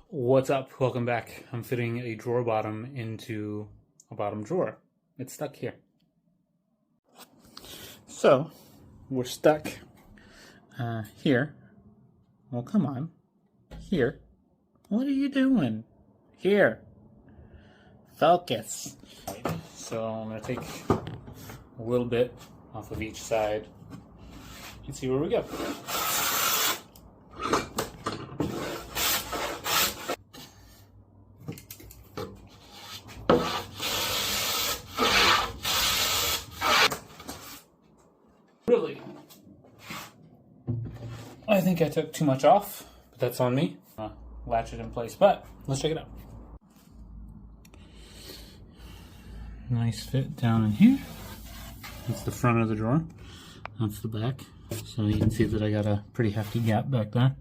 What's up? Welcome back. I'm fitting a drawer bottom into a bottom drawer. It's stuck here. So, we're stuck here. Well, come on. Here. What are you doing? Here. Focus. So I'm going to take a little bit off of each side and see where we go. Really? I think I took too much off, but that's on me. Latch it in place, but let's check it out. Nice fit down in here. That's the front of the drawer. That's the back. So you can see that I got a pretty hefty gap back there.